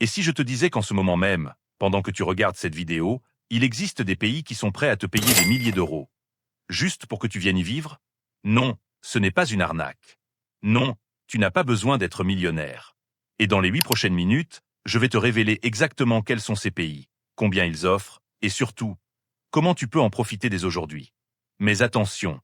Et si je te disais qu'en ce moment même, pendant que tu regardes cette vidéo, il existe des pays qui sont prêts à te payer des milliers d'euros, juste pour que tu viennes y vivre? Non, ce n'est pas une arnaque. Non, tu n'as pas besoin d'être millionnaire. Et dans les 8 prochaines minutes, je vais te révéler exactement quels sont ces pays, combien ils offrent, et surtout, comment tu peux en profiter dès aujourd'hui. Mais attention,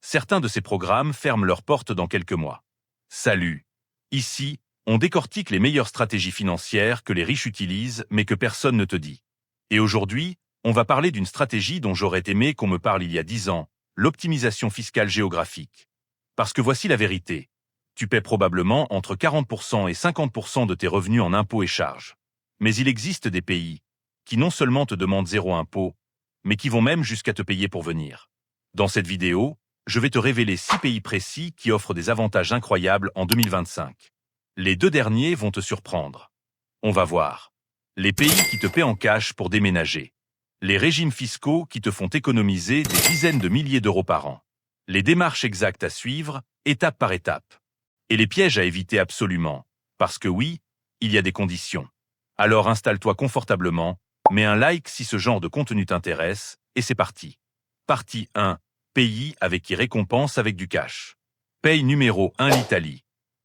certains de ces programmes ferment leurs portes dans quelques mois. Salut! Ici, on décortique les meilleures stratégies financières que les riches utilisent mais que personne ne te dit. Et aujourd'hui, on va parler d'une stratégie dont j'aurais aimé qu'on me parle il y a 10 ans, l'optimisation fiscale géographique. Parce que voici la vérité. Tu paies probablement entre 40% et 50% de tes revenus en impôts et charges. Mais il existe des pays qui non seulement te demandent zéro impôt, mais qui vont même jusqu'à te payer pour venir. Dans cette vidéo, je vais te révéler 6 pays précis qui offrent des avantages incroyables en 2025. Les 2 derniers vont te surprendre. On va voir. Les pays qui te paient en cash pour déménager. Les régimes fiscaux qui te font économiser des dizaines de milliers d'euros par an. Les démarches exactes à suivre, étape par étape. Et les pièges à éviter absolument. Parce que oui, il y a des conditions. Alors installe-toi confortablement, mets un like si ce genre de contenu t'intéresse, et c'est parti. Partie 1. Pays avec qui récompense avec du cash. Paye numéro 1 l'Italie.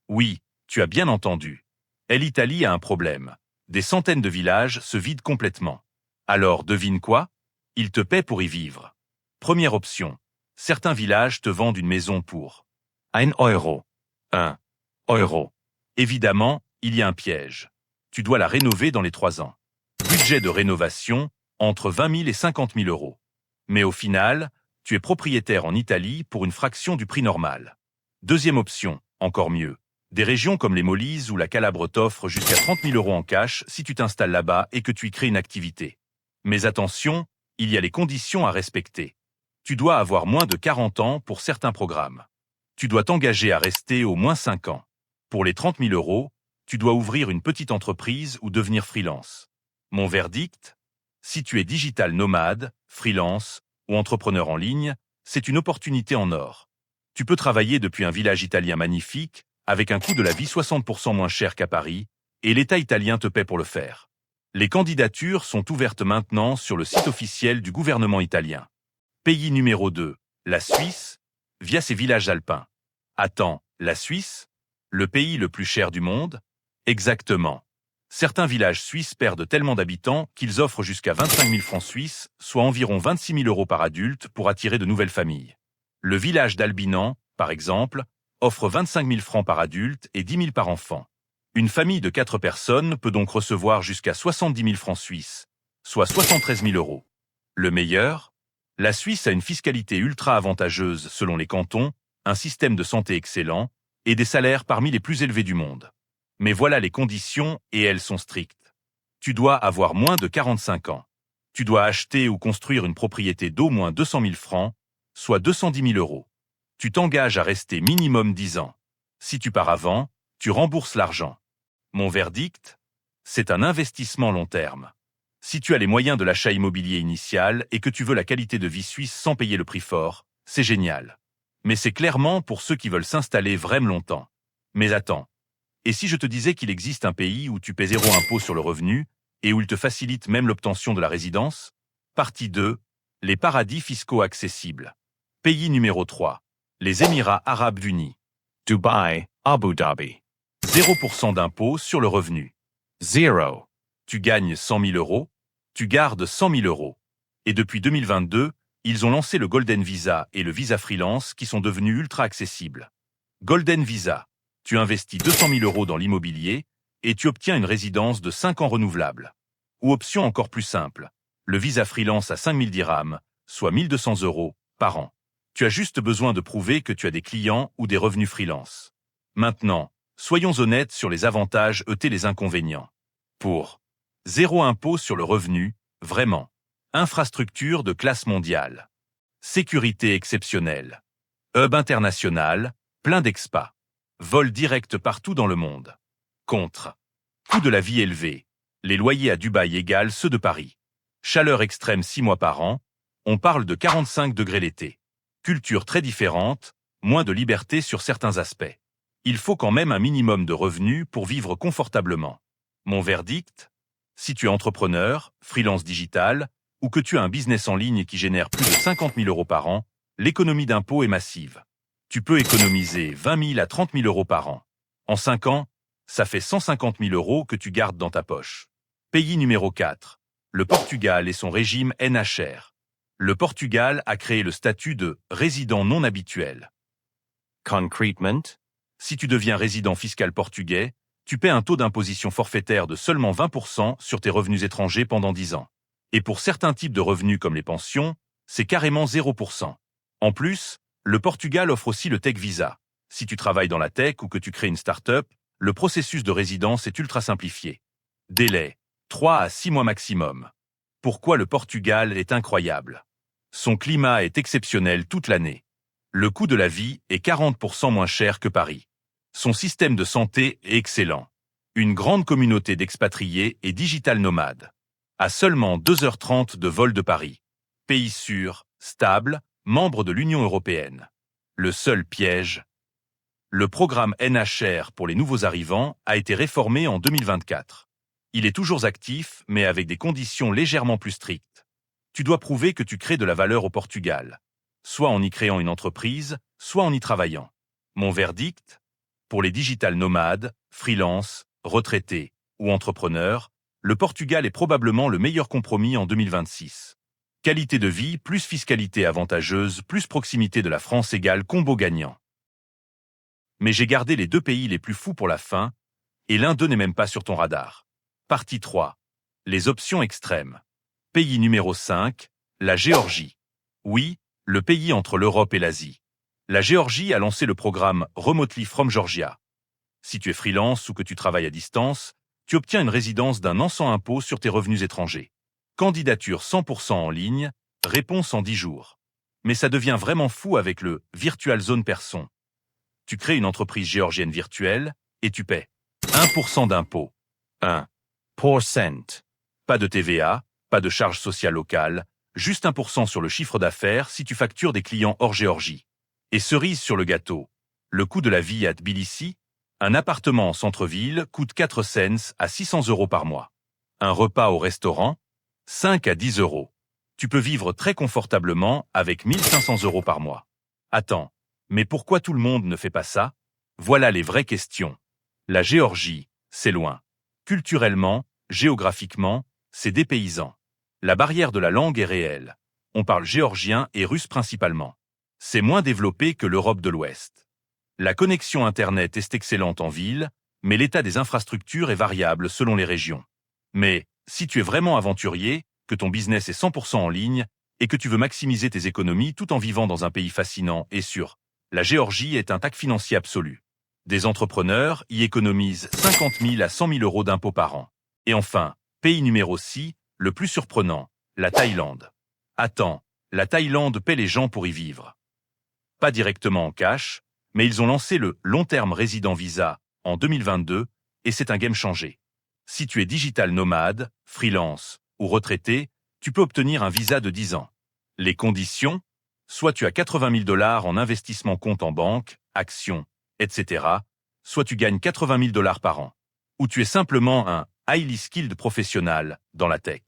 Oui, tu as bien entendu. L'Italie a un problème. Des centaines de villages se vident complètement. Alors devine quoi? Ils te paient pour y vivre. Première option. Certains villages te vendent une maison pour 1 euro. 1 euro. Évidemment, il y a un piège. Tu dois la rénover dans les 3 ans. Budget de rénovation, entre 20 000 et 50 000 euros. Mais au final, tu es propriétaire en Italie pour une fraction du prix normal. Deuxième option, encore mieux. Des régions comme les Molyses ou la Calabre t'offrent jusqu'à 30 000 euros en cash si tu t'installes là-bas et que tu y crées une activité. Mais attention, il y a les conditions à respecter. Tu dois avoir moins de 40 ans pour certains programmes. Tu dois t'engager à rester au moins 5 ans. Pour les 30 000 euros, tu dois ouvrir une petite entreprise ou devenir freelance. Mon verdict? Si tu es digital nomade, freelance ou entrepreneur en ligne, c'est une opportunité en or. Tu peux travailler depuis un village italien magnifique, avec un coût de la vie 60% moins cher qu'à Paris, et l'État italien te paie pour le faire. Les candidatures sont ouvertes maintenant sur le site officiel du gouvernement italien. Pays numéro 2, la Suisse, via ses villages alpins. Attends, la Suisse? Le pays le plus cher du monde? Exactement. Certains villages suisses perdent tellement d'habitants qu'ils offrent jusqu'à 25 000 francs suisses, soit environ 26 000 euros par adulte pour attirer de nouvelles familles. Le village d'Albinan, par exemple, offre 25 000 francs par adulte et 10 000 par enfant. Une famille de 4 personnes peut donc recevoir jusqu'à 70 000 francs suisses, soit 73 000 euros. Le meilleur? La Suisse a une fiscalité ultra avantageuse selon les cantons, un système de santé excellent et des salaires parmi les plus élevés du monde. Mais voilà les conditions et elles sont strictes. Tu dois avoir moins de 45 ans. Tu dois acheter ou construire une propriété d'au moins 200 000 francs, soit 210 000 euros. Tu t'engages à rester minimum 10 ans. Si tu pars avant, tu rembourses l'argent. Mon verdict? C'est un investissement long terme. Si tu as les moyens de l'achat immobilier initial et que tu veux la qualité de vie suisse sans payer le prix fort, c'est génial. Mais c'est clairement pour ceux qui veulent s'installer vraiment longtemps. Mais attends. Et si je te disais qu'il existe un pays où tu paies zéro impôt sur le revenu et où il te facilite même l'obtention de la résidence? Partie 2. Les paradis fiscaux accessibles. Pays numéro 3. Les Émirats arabes unis. Dubai, Abu Dhabi. 0% d'impôt sur le revenu. 0. Tu gagnes 100 000 euros, tu gardes 100 000 euros. Et depuis 2022, ils ont lancé le Golden Visa et le Visa Freelance qui sont devenus ultra accessibles. Golden Visa. Tu investis 200 000 euros dans l'immobilier et tu obtiens une résidence de 5 ans renouvelable. Ou option encore plus simple, le Visa Freelance à 5 000 dirhams, soit 1 200 euros, par an. Tu as juste besoin de prouver que tu as des clients ou des revenus freelance. Maintenant, soyons honnêtes sur les avantages et les inconvénients. Pour zéro impôt sur le revenu, vraiment. Infrastructure de classe mondiale. Sécurité exceptionnelle. Hub international, plein d'expas. Vol direct partout dans le monde. Contre. Coût de la vie élevé. Les loyers à Dubaï égalent ceux de Paris. Chaleur extrême 6 mois par an. On parle de 45 degrés l'été. Culture très différente, moins de liberté sur certains aspects. Il faut quand même un minimum de revenus pour vivre confortablement. Mon verdict? Si tu es entrepreneur, freelance digital, ou que tu as un business en ligne qui génère plus de 50 000 euros par an, l'économie d'impôt est massive. Tu peux économiser 20 000 à 30 000 euros par an. En 5 ans, ça fait 150 000 euros que tu gardes dans ta poche. Pays numéro 4. Le Portugal et son régime NHR. Le Portugal a créé le statut de résident non habituel. Concretement, Si tu deviens résident fiscal portugais, tu paies un taux d'imposition forfaitaire de seulement 20% sur tes revenus étrangers pendant 10 ans. Et pour certains types de revenus comme les pensions, c'est carrément 0%. En plus, le Portugal offre aussi le Tech Visa. Si tu travailles dans la tech ou que tu crées une start-up, le processus de résidence est ultra simplifié. Délai, 3 à 6 mois maximum. Pourquoi le Portugal est incroyable? Son climat est exceptionnel toute l'année. Le coût de la vie est 40% moins cher que Paris. Son système de santé est excellent. Une grande communauté d'expatriés et digital nomades. À seulement 2h30 de vol de Paris. Pays sûr, stable, membre de l'Union européenne. Le seul piège. Le programme NHR pour les nouveaux arrivants a été réformé en 2024. Il est toujours actif, mais avec des conditions légèrement plus strictes. Tu dois prouver que tu crées de la valeur au Portugal, soit en y créant une entreprise, soit en y travaillant. Mon verdict? Pour les digital nomades, freelance, retraités ou entrepreneurs, le Portugal est probablement le meilleur compromis en 2026. Qualité de vie plus fiscalité avantageuse plus proximité de la France égale combo gagnant. Mais j'ai gardé les 2 pays les plus fous pour la fin, et l'un d'eux n'est même pas sur ton radar. Partie 3. Les options extrêmes. Pays numéro 5, la Géorgie. Oui, le pays entre l'Europe et l'Asie. La Géorgie a lancé le programme Remotely from Georgia. Si tu es freelance ou que tu travailles à distance, tu obtiens une résidence d'un an sans impôt sur tes revenus étrangers. Candidature 100% en ligne, réponse en 10 jours. Mais ça devient vraiment fou avec le Virtual Zone Person. Tu crées une entreprise géorgienne virtuelle et tu paies 1% d'impôt. 1%. Pas de TVA, pas de charges sociales locales, juste 1% sur le chiffre d'affaires si tu factures des clients hors Géorgie. Et cerise sur le gâteau, le coût de la vie à Tbilissi, un appartement en centre-ville coûte 4 cents à 600 euros par mois. Un repas au restaurant, 5 à 10 euros. Tu peux vivre très confortablement avec 1500 euros par mois. Attends, mais pourquoi tout le monde ne fait pas ça? Voilà les vraies questions. La Géorgie, c'est loin. Culturellement, géographiquement, c'est dépaysant. La barrière de la langue est réelle. On parle géorgien et russe principalement. C'est moins développé que l'Europe de l'Ouest. La connexion Internet est excellente en ville, mais l'état des infrastructures est variable selon les régions. Mais, si tu es vraiment aventurier, que ton business est 100% en ligne, et que tu veux maximiser tes économies tout en vivant dans un pays fascinant et sûr, la Géorgie est un tac financier absolu. Des entrepreneurs y économisent 50 000 à 100 000 euros d'impôts par an. Et enfin, pays numéro 6, le plus surprenant, la Thaïlande. Attends, la Thaïlande paie les gens pour y vivre. Pas directement en cash, mais ils ont lancé le long terme résident visa en 2022 et c'est un game changer. Si tu es digital nomade, freelance ou retraité, tu peux obtenir un visa de 10 ans. Les conditions? Soit tu as 80 000 $ en investissement compte en banque, actions, etc. Soit tu gagnes 80 000 $ par an. Ou tu es simplement un highly skilled professionnel dans la tech.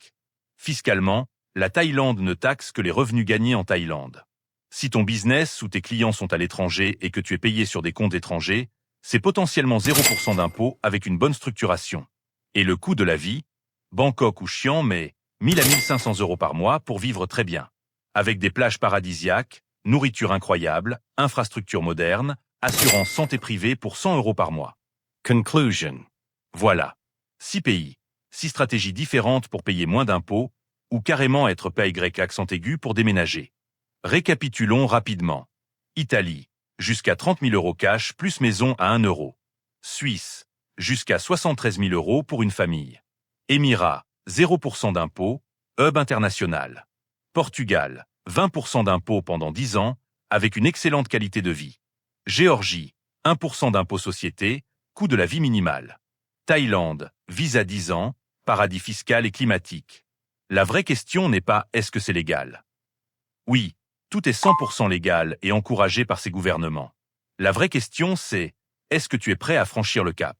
Fiscalement, la Thaïlande ne taxe que les revenus gagnés en Thaïlande. Si ton business ou tes clients sont à l'étranger et que tu es payé sur des comptes étrangers, c'est potentiellement 0% d'impôt avec une bonne structuration. Et le coût de la vie? Bangkok ou Chiang, mais 1000 à 1500 euros par mois pour vivre très bien. Avec des plages paradisiaques, nourriture incroyable, infrastructures modernes, assurance santé privée pour 100 euros par mois. Conclusion. Voilà. 6 pays, 6 stratégies différentes pour payer moins d'impôts, ou carrément être PY accent aigu pour déménager. Récapitulons rapidement. Italie, jusqu'à 30 000 euros cash plus maison à 1 euro. Suisse, jusqu'à 73 000 euros pour une famille. Émirats, 0% d'impôt, hub international. Portugal, 20% d'impôt pendant 10 ans, avec une excellente qualité de vie. Géorgie, 1% d'impôt société, coût de la vie minimal. Thaïlande, visa 10 ans, paradis fiscal et climatique. La vraie question n'est pas est-ce que c'est légal? Oui, tout est 100% légal et encouragé par ces gouvernements. La vraie question c'est est-ce que tu es prêt à franchir le cap?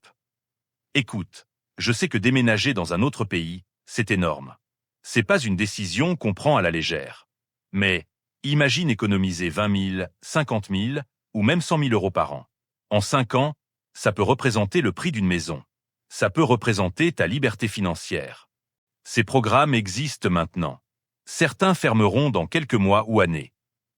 Écoute, Je sais que déménager dans un autre pays, c'est énorme. C'est pas une décision qu'on prend à la légère. Mais, imagine économiser 20 000, 50 000 ou même 100 000 euros par an. En 5 ans, ça peut représenter le prix d'une maison. Ça peut représenter ta liberté financière. Ces programmes existent maintenant. Certains fermeront dans quelques mois ou années.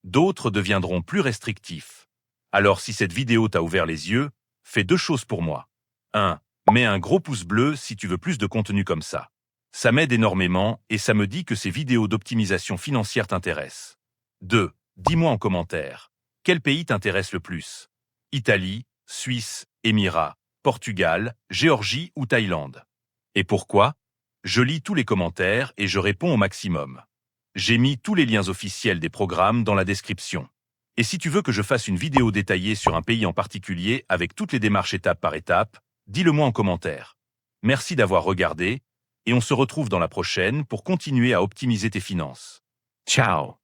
D'autres deviendront plus restrictifs. Alors si cette vidéo t'a ouvert les yeux, fais 2 choses pour moi. 1. Mets un gros pouce bleu si tu veux plus de contenu comme ça. Ça m'aide énormément et ça me dit que ces vidéos d'optimisation financière t'intéressent. 2. Dis-moi en commentaire. Quel pays t'intéresse le plus? Italie, Suisse, Émirats, Portugal, Géorgie ou Thaïlande? Et pourquoi? Je lis tous les commentaires et je réponds au maximum. J'ai mis tous les liens officiels des programmes dans la description. Et si tu veux que je fasse une vidéo détaillée sur un pays en particulier avec toutes les démarches étape par étape, dis-le-moi en commentaire. Merci d'avoir regardé et on se retrouve dans la prochaine pour continuer à optimiser tes finances. Ciao.